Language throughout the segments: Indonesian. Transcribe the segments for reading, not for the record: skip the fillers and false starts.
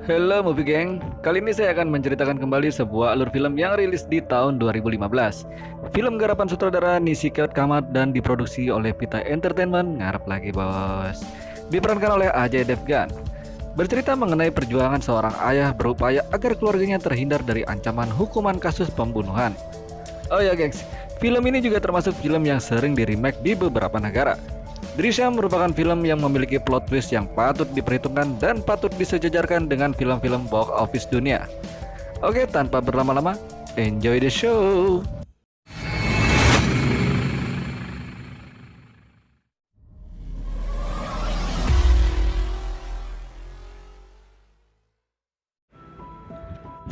Halo Movie Gang, kali ini saya akan menceritakan kembali sebuah alur film yang rilis di tahun 2015. Film garapan sutradara Nishika Kamat dan diproduksi oleh Pita Entertainment. Ngarep lagi bos. Diperankan oleh Ajay Devgan. Bercerita mengenai perjuangan seorang ayah berupaya agar keluarganya terhindar dari ancaman hukuman kasus pembunuhan. Oh ya gengs, film ini juga termasuk film yang sering di remake di beberapa negara. Drishyam merupakan film yang memiliki plot twist yang patut diperhitungkan dan patut disejajarkan dengan film-film box office dunia. Oke, tanpa berlama-lama, enjoy the show!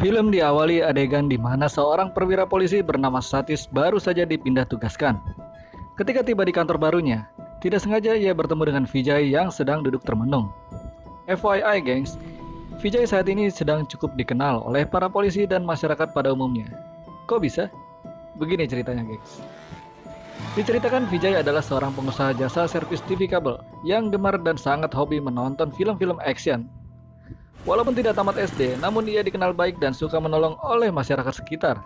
Film diawali adegan di mana seorang perwira polisi bernama Satish baru saja dipindah tugaskan. Ketika tiba di kantor barunya, tidak sengaja ia bertemu dengan Vijay yang sedang duduk termenung. FYI gengs, Vijay saat ini sedang cukup dikenal oleh para polisi dan masyarakat pada umumnya. Kok bisa? Begini ceritanya gengs. Diceritakan Vijay adalah seorang pengusaha jasa servis TV kabel yang gemar dan sangat hobi menonton film-film action. Walaupun tidak tamat SD, namun ia dikenal baik dan suka menolong oleh masyarakat sekitar.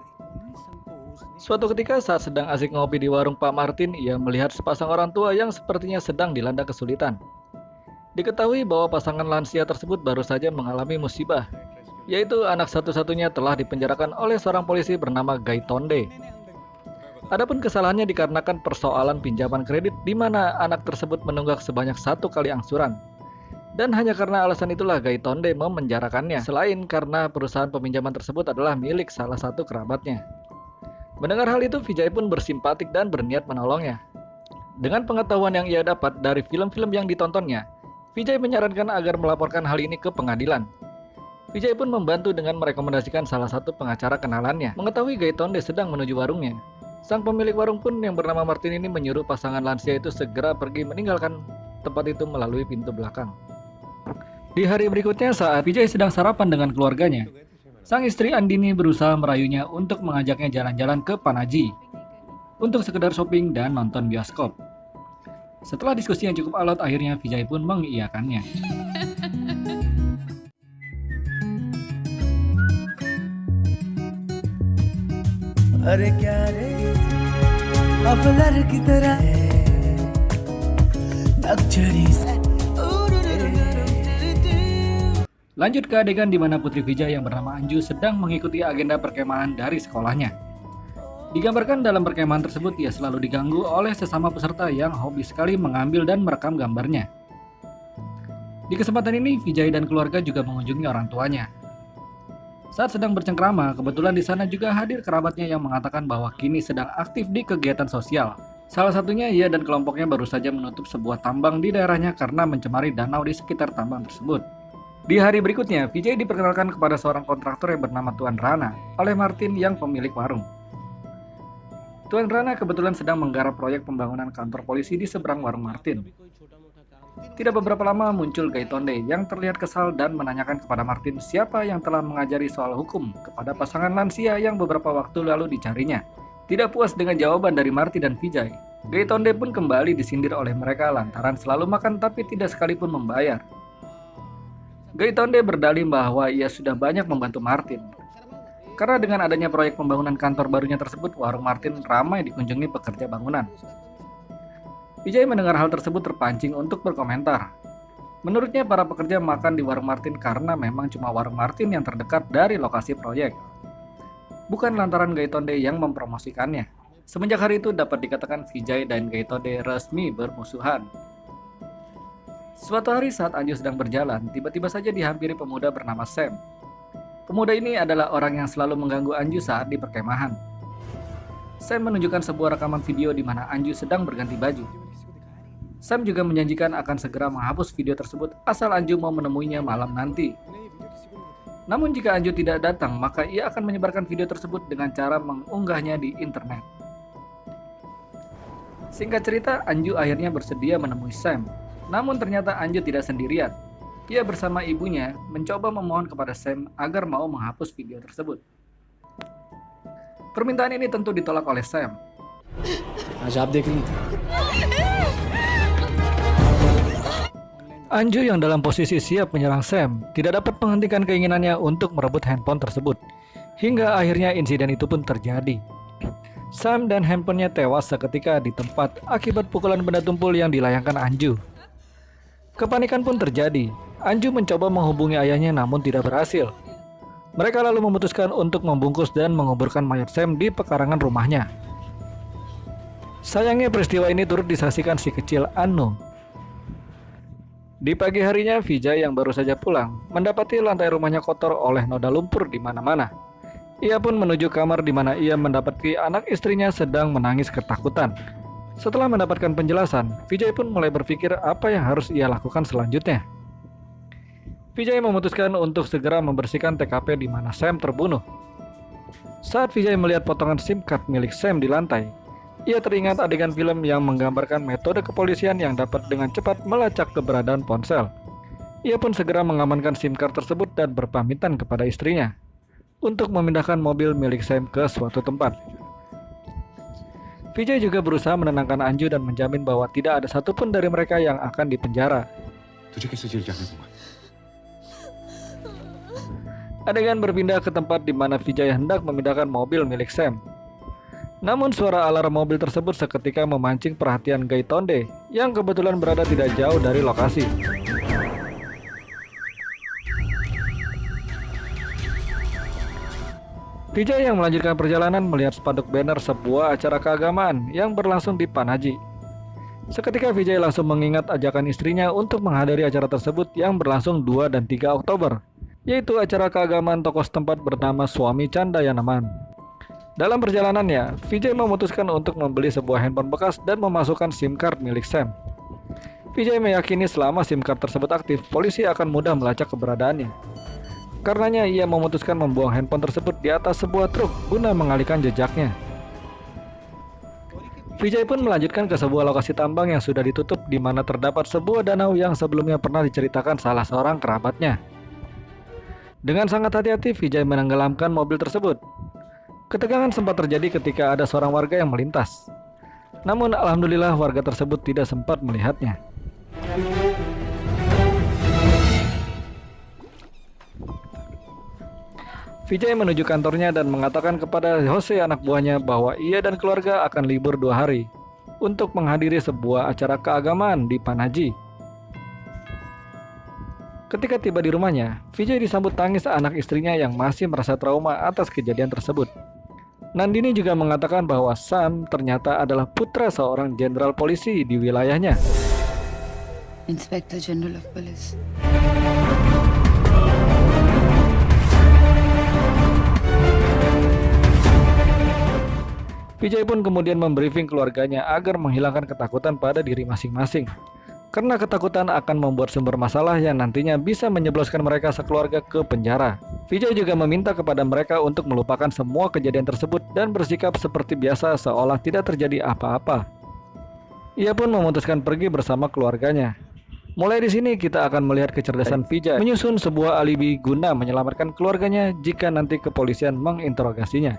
Suatu ketika saat sedang asik ngopi di warung Pak Martin, ia melihat sepasang orang tua yang sepertinya sedang dilanda kesulitan. Diketahui bahwa pasangan lansia tersebut baru saja mengalami musibah, yaitu anak satu-satunya telah dipenjarakan oleh seorang polisi bernama Gaitonde. Adapun kesalahannya dikarenakan persoalan pinjaman kredit di mana anak tersebut menunggak sebanyak 1 kali angsuran. Dan hanya karena alasan itulah Gaitonde memenjarakannya, selain karena perusahaan peminjaman tersebut adalah milik salah satu kerabatnya. Mendengar hal itu, Vijay pun bersimpatik dan berniat menolongnya. Dengan pengetahuan yang ia dapat dari film-film yang ditontonnya, Vijay menyarankan agar melaporkan hal ini ke pengadilan. Vijay pun membantu dengan merekomendasikan salah satu pengacara kenalannya. Mengetahui Gaitonde sedang menuju warungnya, sang pemilik warung pun yang bernama Martin ini menyuruh pasangan lansia itu segera pergi meninggalkan tempat itu melalui pintu belakang. Di hari berikutnya saat Vijay sedang sarapan dengan keluarganya, sang istri Andini berusaha merayunya untuk mengajaknya jalan-jalan ke Panaji untuk sekedar shopping dan nonton bioskop. Setelah diskusi yang cukup alot, akhirnya Vijay pun mengiyakannya. अरे क्या रे अफलर की तरह है नक्चरी से Lanjut ke adegan di mana Putri Vijay yang bernama Anju sedang mengikuti agenda perkemahan dari sekolahnya. Digambarkan dalam perkemahan tersebut ia selalu diganggu oleh sesama peserta yang hobi sekali mengambil dan merekam gambarnya. Di kesempatan ini Vijay dan keluarga juga mengunjungi orang tuanya. Saat sedang bercengkrama, kebetulan di sana juga hadir kerabatnya yang mengatakan bahwa kini sedang aktif di kegiatan sosial. Salah satunya ia dan kelompoknya baru saja menutup sebuah tambang di daerahnya karena mencemari danau di sekitar tambang tersebut. Di hari berikutnya, Vijay diperkenalkan kepada seorang kontraktor yang bernama Tuan Rana oleh Martin yang pemilik warung. Tuan Rana kebetulan sedang menggarap proyek pembangunan kantor polisi di seberang warung Martin. Tidak beberapa lama muncul Gaitonde yang terlihat kesal dan menanyakan kepada Martin siapa yang telah mengajari soal hukum kepada pasangan lansia yang beberapa waktu lalu dicarinya. Tidak puas dengan jawaban dari Martin dan Vijay, Gaitonde pun kembali disindir oleh mereka lantaran selalu makan tapi tidak sekalipun membayar. Gaitonde berdalih bahwa ia sudah banyak membantu Martin. Karena dengan adanya proyek pembangunan kantor barunya tersebut, warung Martin ramai dikunjungi pekerja bangunan. Vijay mendengar hal tersebut terpancing untuk berkomentar. Menurutnya para pekerja makan di warung Martin karena memang cuma warung Martin yang terdekat dari lokasi proyek. Bukan lantaran Gaitonde yang mempromosikannya. Semenjak hari itu dapat dikatakan Vijay dan Gaitonde resmi bermusuhan. Suatu hari saat Anju sedang berjalan, tiba-tiba saja dihampiri pemuda bernama Sam. Pemuda ini adalah orang yang selalu mengganggu Anju saat di perkemahan. Sam menunjukkan sebuah rekaman video di mana Anju sedang berganti baju. Sam juga menjanjikan akan segera menghapus video tersebut asal Anju mau menemuinya malam nanti. Namun jika Anju tidak datang, maka ia akan menyebarkan video tersebut dengan cara mengunggahnya di internet. Singkat cerita, Anju akhirnya bersedia menemui Sam. Namun ternyata Anju tidak sendirian. Ia bersama ibunya mencoba memohon kepada Sam agar mau menghapus video tersebut. Permintaan ini tentu ditolak oleh Sam. Anju yang dalam posisi siap menyerang Sam tidak dapat menghentikan keinginannya untuk merebut handphone tersebut. Hingga akhirnya insiden itu pun terjadi. Sam dan handphonenya tewas seketika di tempat akibat pukulan benda tumpul yang dilayangkan Anju. Kepanikan pun terjadi. Anju mencoba menghubungi ayahnya namun tidak berhasil. Mereka lalu memutuskan untuk membungkus dan menguburkan mayat Sam di pekarangan rumahnya. Sayangnya peristiwa ini turut disaksikan si kecil Anu. Di pagi harinya, Vijay yang baru saja pulang mendapati lantai rumahnya kotor oleh noda lumpur di mana-mana. Ia pun menuju kamar di mana ia mendapati anak istrinya sedang menangis ketakutan. Setelah mendapatkan penjelasan, Vijay pun mulai berpikir apa yang harus ia lakukan selanjutnya. Vijay memutuskan untuk segera membersihkan TKP di mana Sam terbunuh. Saat Vijay melihat potongan SIM card milik Sam di lantai, ia teringat adegan film yang menggambarkan metode kepolisian yang dapat dengan cepat melacak keberadaan ponsel. Ia pun segera mengamankan SIM card tersebut dan berpamitan kepada istrinya untuk memindahkan mobil milik Sam ke suatu tempat. Vijay juga berusaha menenangkan Anju dan menjamin bahwa tidak ada satupun dari mereka yang akan dipenjara. Adegan berpindah ke tempat di mana Vijay hendak memindahkan mobil milik Sam. Namun suara alarm mobil tersebut seketika memancing perhatian Gaitonde yang kebetulan berada tidak jauh dari lokasi. Vijay yang melanjutkan perjalanan melihat spanduk banner sebuah acara keagamaan yang berlangsung di Panaji. Seketika Vijay langsung mengingat ajakan istrinya untuk menghadiri acara tersebut yang berlangsung 2 dan 3 Oktober, yaitu acara keagamaan tokoh setempat bernama Swami Chandayanaman. Dalam perjalanannya, Vijay memutuskan untuk membeli sebuah handphone bekas dan memasukkan SIM card milik Sam. Vijay meyakini selama SIM card tersebut aktif, polisi akan mudah melacak keberadaannya. Karenanya ia memutuskan membuang handphone tersebut di atas sebuah truk guna mengalihkan jejaknya. Vijay pun melanjutkan ke sebuah lokasi tambang yang sudah ditutup di mana terdapat sebuah danau yang sebelumnya pernah diceritakan salah seorang kerabatnya. Dengan sangat hati-hati, Vijay menenggelamkan mobil tersebut. Ketegangan sempat terjadi ketika ada seorang warga yang melintas. Namun alhamdulillah warga tersebut tidak sempat melihatnya. Vijay menuju kantornya dan mengatakan kepada Jose anak buahnya bahwa ia dan keluarga akan libur 2 hari untuk menghadiri sebuah acara keagamaan di Panaji. Ketika tiba di rumahnya, Vijay disambut tangis anak istrinya yang masih merasa trauma atas kejadian tersebut. Nandini juga mengatakan bahwa Sam ternyata adalah putra seorang jenderal polisi di wilayahnya. Inspector General of Police. Vijay pun kemudian membriefing keluarganya agar menghilangkan ketakutan pada diri masing-masing. Karena ketakutan akan membuat sumber masalah yang nantinya bisa menjebloskan mereka sekeluarga ke penjara. Vijay juga meminta kepada mereka untuk melupakan semua kejadian tersebut dan bersikap seperti biasa seolah tidak terjadi apa-apa. Ia pun memutuskan pergi bersama keluarganya. Mulai di sini kita akan melihat kecerdasan Vijay menyusun sebuah alibi guna menyelamatkan keluarganya jika nanti kepolisian menginterogasinya.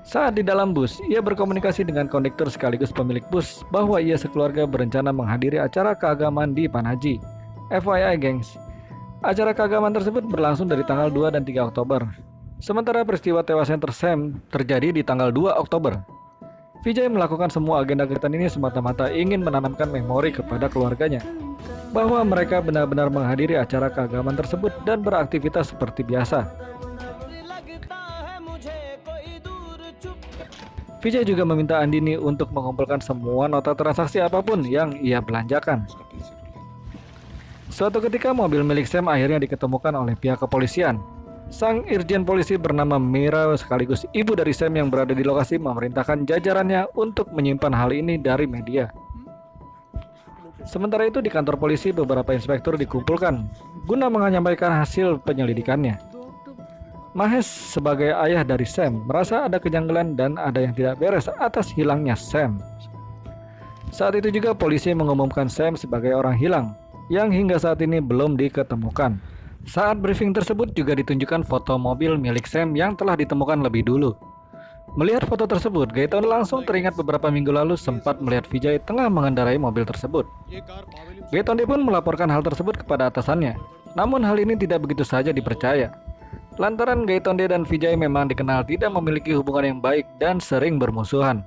Saat di dalam bus, ia berkomunikasi dengan kondektur sekaligus pemilik bus bahwa ia sekeluarga berencana menghadiri acara keagamaan di Panaji. FYI gengs, acara keagamaan tersebut berlangsung dari tanggal 2 dan 3 Oktober. Sementara peristiwa tewasnya Sam terjadi di tanggal 2 Oktober. Vijay melakukan semua agenda kegiatan ini semata-mata ingin menanamkan memori kepada keluarganya bahwa mereka benar-benar menghadiri acara keagamaan tersebut dan beraktivitas seperti biasa. Vijay juga meminta Andini untuk mengumpulkan semua nota transaksi apapun yang ia belanjakan. Suatu ketika mobil milik Sam akhirnya diketemukan oleh pihak kepolisian. Sang irjen polisi bernama Mira sekaligus ibu dari Sam yang berada di lokasi memerintahkan jajarannya untuk menyimpan hal ini dari media. Sementara itu di kantor polisi beberapa inspektur dikumpulkan guna menyampaikan hasil penyelidikannya. Mahesh sebagai ayah dari Sam merasa ada kejanggalan dan ada yang tidak beres atas hilangnya Sam. Saat itu juga polisi mengumumkan Sam sebagai orang hilang yang hingga saat ini belum diketemukan. Saat briefing tersebut juga ditunjukkan foto mobil milik Sam yang telah ditemukan lebih dulu. Melihat foto tersebut, Gaetonde langsung teringat beberapa minggu lalu sempat melihat Vijay tengah mengendarai mobil tersebut. Gaetonde pun melaporkan hal tersebut kepada atasannya. Namun hal ini tidak begitu saja dipercaya. Lantaran Gaetonde dan Vijay memang dikenal tidak memiliki hubungan yang baik dan sering bermusuhan.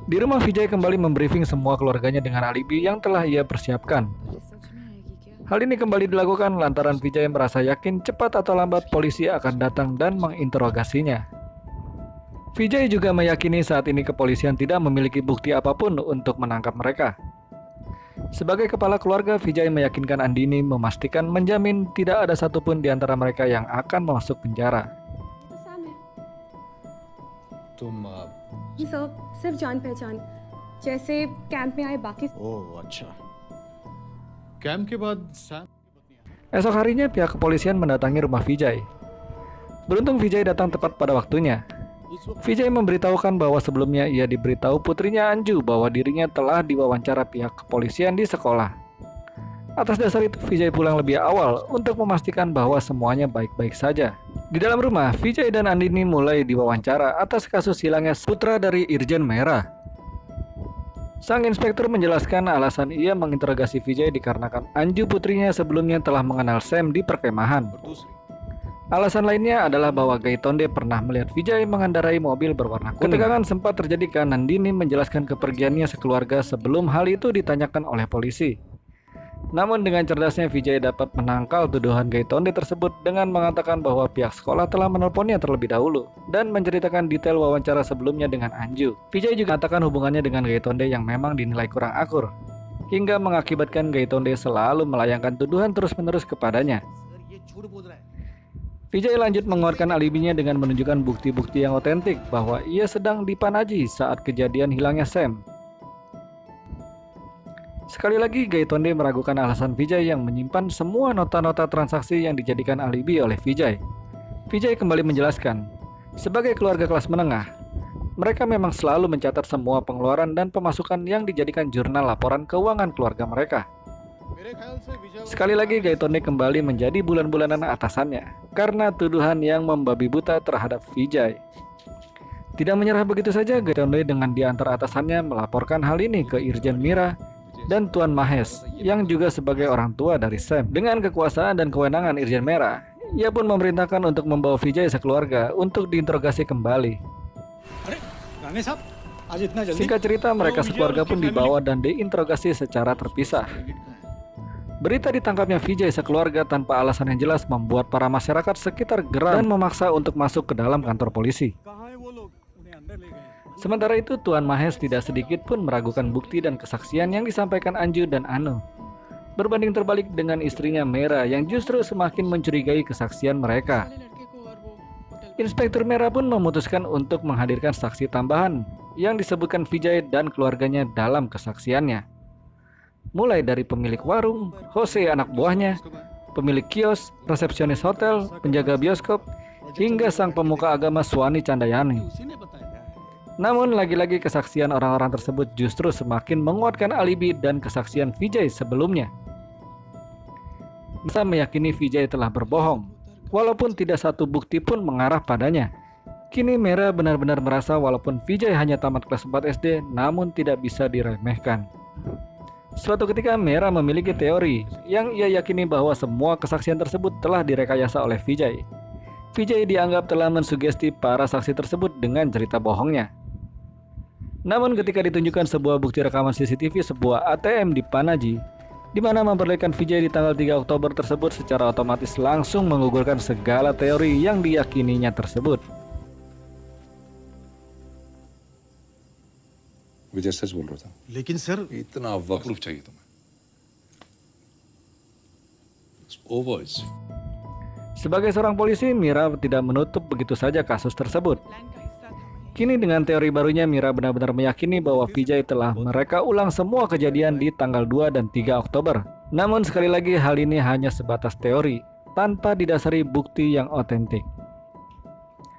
Di rumah, Vijay kembali membriefing semua keluarganya dengan alibi yang telah ia persiapkan. Hal ini kembali dilakukan lantaran Vijay merasa yakin cepat atau lambat polisi akan datang dan menginterogasinya. Vijay juga meyakini saat ini kepolisian tidak memiliki bukti apapun untuk menangkap mereka. Sebagai kepala keluarga, Vijay meyakinkan Andini memastikan menjamin tidak ada satupun di antara mereka yang akan masuk penjara. Sir सिर्फ जान पहचान जैसे कैंप में आए बाकी ओह अच्छा कैंप के बाद Sam Esok harinya pihak kepolisian mendatangi rumah Vijay. Beruntung Vijay datang tepat pada waktunya. Vijay memberitahukan bahwa sebelumnya ia diberitahu putrinya Anju bahwa dirinya telah diwawancara pihak kepolisian di sekolah. Atas dasar itu Vijay pulang lebih awal untuk memastikan bahwa semuanya baik-baik saja. Di dalam rumah, Vijay dan Andini mulai diwawancara atas kasus hilangnya putra dari Irjen Merah. Sang inspektur menjelaskan alasan ia menginterogasi Vijay dikarenakan Anju putrinya sebelumnya telah mengenal Sam di perkemahan. Alasan lainnya adalah bahwa Gaetonde pernah melihat Vijay mengendarai mobil berwarna kuning. Ketegangan sempat terjadi karena Andini menjelaskan kepergiannya sekeluarga sebelum hal itu ditanyakan oleh polisi. Namun dengan cerdasnya Vijay dapat menangkal tuduhan Gaetonde tersebut dengan mengatakan bahwa pihak sekolah telah menelponnya terlebih dahulu dan menceritakan detail wawancara sebelumnya dengan Anju. Vijay juga mengatakan hubungannya dengan Gaetonde yang memang dinilai kurang akur, hingga mengakibatkan Gaetonde selalu melayangkan tuduhan terus-menerus kepadanya. Vijay lanjut menguatkan alibinya dengan menunjukkan bukti-bukti yang otentik bahwa ia sedang di Panaji saat kejadian hilangnya Sam. Sekali lagi Gaetonde meragukan alasan Vijay yang menyimpan semua nota-nota transaksi yang dijadikan alibi oleh Vijay. Vijay kembali menjelaskan, sebagai keluarga kelas menengah, mereka memang selalu mencatat semua pengeluaran dan pemasukan yang dijadikan jurnal laporan keuangan keluarga mereka. Sekali lagi Gaetonde kembali menjadi bulan-bulanan atasannya karena tuduhan yang membabi buta terhadap Vijay. Tidak menyerah begitu saja, Gaetonde dengan diantar atasannya melaporkan hal ini ke Irjen Mira dan Tuan Mahes yang juga sebagai orang tua dari Sam. Dengan kekuasaan dan kewenangan Irjen Merah, ia pun memerintahkan untuk membawa Vijay sekeluarga untuk diinterogasi kembali. Singkat cerita, mereka sekeluarga pun dibawa dan diinterogasi secara terpisah. Berita ditangkapnya Vijay sekeluarga tanpa alasan yang jelas membuat para masyarakat sekitar geram dan memaksa untuk masuk ke dalam kantor polisi. Sementara itu, Tuan Mahes tidak sedikit pun meragukan bukti dan kesaksian yang disampaikan Anju dan Anu. Berbanding terbalik dengan istrinya Mera yang justru semakin mencurigai kesaksian mereka. Inspektur Mera pun memutuskan untuk menghadirkan saksi tambahan yang disebutkan Vijay dan keluarganya dalam kesaksiannya. Mulai dari pemilik warung, Jose anak buahnya, pemilik kios, resepsionis hotel, penjaga bioskop, hingga sang pemuka agama Suwani Chandayani. Namun lagi-lagi kesaksian orang-orang tersebut justru semakin menguatkan alibi dan kesaksian Vijay sebelumnya. Bisa meyakini Vijay telah berbohong, walaupun tidak satu bukti pun mengarah padanya. Kini Mera benar-benar merasa walaupun Vijay hanya tamat kelas 4 SD, namun tidak bisa diremehkan. Suatu ketika Mera memiliki teori yang ia yakini bahwa semua kesaksian tersebut telah direkayasa oleh Vijay. Vijay dianggap telah mensugesti para saksi tersebut dengan cerita bohongnya. Namun ketika ditunjukkan sebuah bukti rekaman CCTV sebuah ATM di Panaji, di mana memperlihatkan Vijay di tanggal 3 Oktober tersebut secara otomatis langsung menggugurkan segala teori yang diyakininya tersebut. विजय सच बोल रहा था लेकिन सर इतना वक्र चाहिए तुम्हें over Sebagai seorang polisi, Mira tidak menutup begitu saja kasus tersebut. Kini dengan teori barunya, Mira benar-benar meyakini bahwa Vijay telah mereka ulang semua kejadian di tanggal 2 dan 3 Oktober. Namun sekali lagi hal ini hanya sebatas teori, tanpa didasari bukti yang otentik.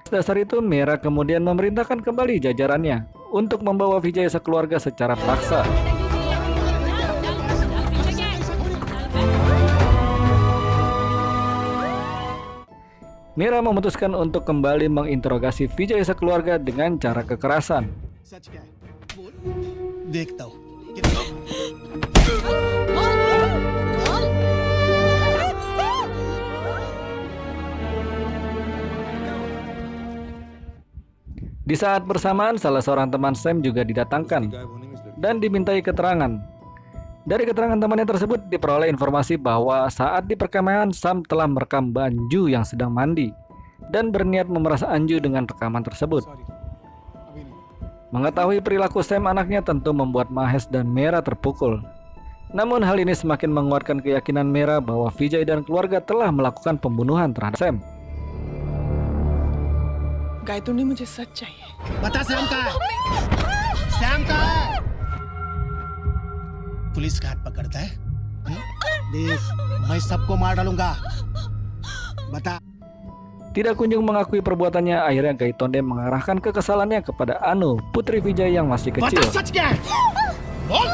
Atas dasar itu, Mira kemudian memerintahkan kembali jajarannya untuk membawa Vijay sekeluarga secara paksa. Mira memutuskan untuk kembali menginterogasi Vijay sekeluarga dengan cara kekerasan. सच क्या है बोल देखता हूँ Di saat bersamaan, salah seorang teman Sam juga didatangkan dan dimintai keterangan. Dari keterangan temannya tersebut diperoleh informasi bahwa saat di perkemahan Sam telah merekam Anju yang sedang mandi dan berniat memeras Anju dengan rekaman tersebut. Mengetahui perilaku Sam anaknya tentu membuat Mahesh dan Mera terpukul. Namun hal ini semakin menguatkan keyakinan Mera bahwa Vijay dan keluarga telah melakukan pembunuhan terhadap Sam. गायतुन ने मुझे सच चाहिए। बता सैम कहाँ है सैम कहाँ है पुलिस का हाथ पकड़ता है देख मैं सबको मार डालूंगा बता Tidak kunjung mengakui perbuatannya, akhirnya Gaitonde mengarahkan kekesalannya kepada Anu, putri Vijay yang masih kecil. बता सच क्या है बोल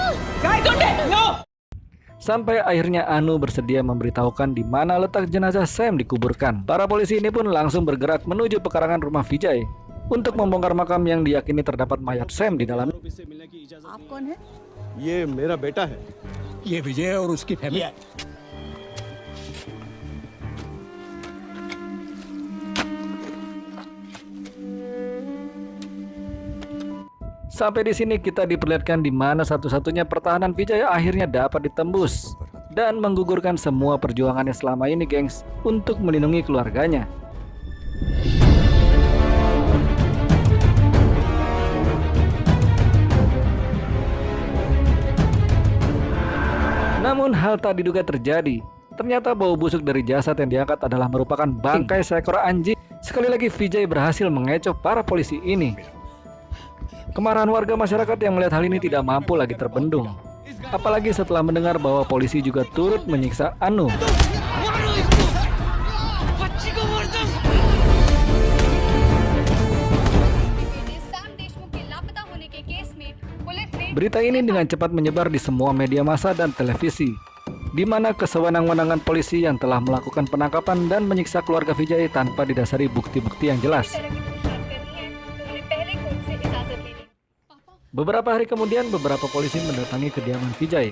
Sampai akhirnya Anu bersedia memberitahukan di mana letak jenazah Sam dikuburkan. Para polisi ini pun langsung bergerak menuju pekarangan rumah Vijay untuk membongkar makam yang diyakini terdapat mayat Sam di dalam. आप कौन है? ये मेरा बेटा है। ये विजय और उसकी family Sampai di sini kita diperlihatkan di mana satu-satunya pertahanan Vijay akhirnya dapat ditembus dan menggugurkan semua perjuangannya selama ini, gengs, untuk melindungi keluarganya. Namun hal tak diduga terjadi. Ternyata bau busuk dari jasad yang diangkat adalah merupakan bangkai seekor anjing. Sekali lagi Vijay berhasil mengecoh para polisi ini. Kemarahan warga masyarakat yang melihat hal ini tidak mampu lagi terbendung. Apalagi setelah mendengar bahwa polisi juga turut menyiksa Anu. Berita ini dengan cepat menyebar di semua media massa dan televisi, di mana kesewenang-wenangan polisi yang telah melakukan penangkapan dan menyiksa keluarga Vijay tanpa didasari bukti-bukti yang jelas. Beberapa hari kemudian, beberapa polisi mendatangi kediaman Vijay.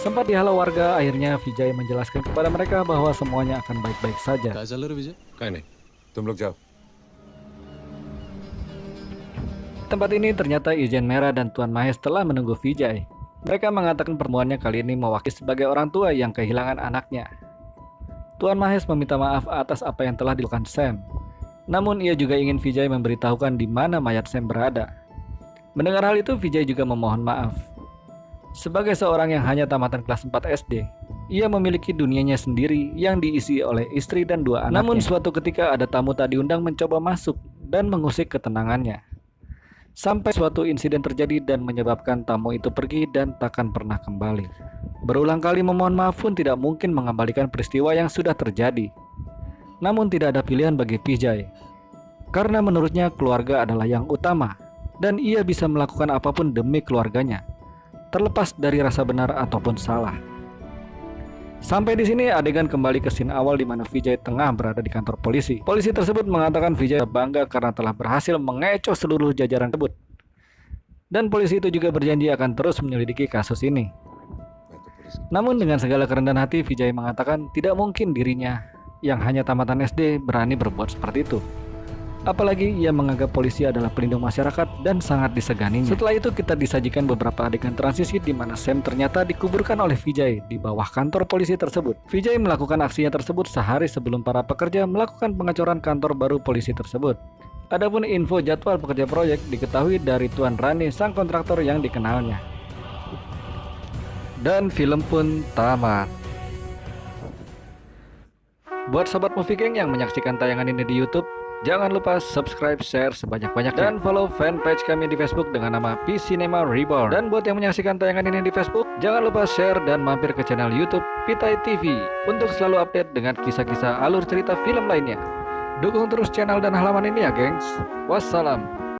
Sempat dihalau warga, akhirnya Vijay menjelaskan kepada mereka bahwa semuanya akan baik-baik saja. कहीं नहीं, तुम लोग जाओ। Tempat ini ternyata Ijen Mera dan Tuan Mahesh telah menunggu Vijay. Mereka mengatakan pertemuannya kali ini mewakili sebagai orang tua yang kehilangan anaknya. Tuan Mahesh meminta maaf atas apa yang telah dilakukan Sam. Namun ia juga ingin Vijay memberitahukan di mana mayat Sam berada. Mendengar hal itu, Vijay juga memohon maaf. Sebagai seorang yang hanya tamatan kelas 4 SD, ia memiliki dunianya sendiri yang diisi oleh istri dan 2 anaknya. Namun suatu ketika ada tamu tak diundang mencoba masuk dan mengusik ketenangannya. Sampai suatu insiden terjadi dan menyebabkan tamu itu pergi dan takkan pernah kembali. Berulang kali memohon maaf pun tidak mungkin mengembalikan peristiwa yang sudah terjadi. Namun tidak ada pilihan bagi Vijay, karena menurutnya keluarga adalah yang utama. Dan ia bisa melakukan apapun demi keluarganya, terlepas dari rasa benar ataupun salah. Sampai di sini adegan kembali ke scene awal di mana Vijay tengah berada di kantor polisi. Polisi tersebut mengatakan Vijay bangga karena telah berhasil mengecoh seluruh jajaran tersebut. Dan polisi itu juga berjanji akan terus menyelidiki kasus ini. Namun dengan segala kerendahan hati, Vijay mengatakan tidak mungkin dirinya yang hanya tamatan SD berani berbuat seperti itu. Apalagi ia menganggap polisi adalah pelindung masyarakat dan sangat diseganinya. Setelah itu kita disajikan beberapa adegan transisi di mana Sam ternyata dikuburkan oleh Vijay di bawah kantor polisi tersebut. Vijay melakukan aksinya tersebut sehari sebelum para pekerja melakukan pengecoran kantor baru polisi tersebut. Adapun info jadwal pekerja proyek diketahui dari Tuan Rani, sang kontraktor yang dikenalnya. Dan film pun tamat. Buat sobat Movie Gang yang menyaksikan tayangan ini di YouTube, jangan lupa subscribe, share sebanyak-banyaknya, dan follow fanpage kami di Facebook dengan nama P Cinema Reborn. Dan buat yang menyaksikan tayangan ini di Facebook, jangan lupa share dan mampir ke channel YouTube Pitai TV untuk selalu update dengan kisah-kisah alur cerita film lainnya. Dukung terus channel dan halaman ini ya, gengs. Wassalam.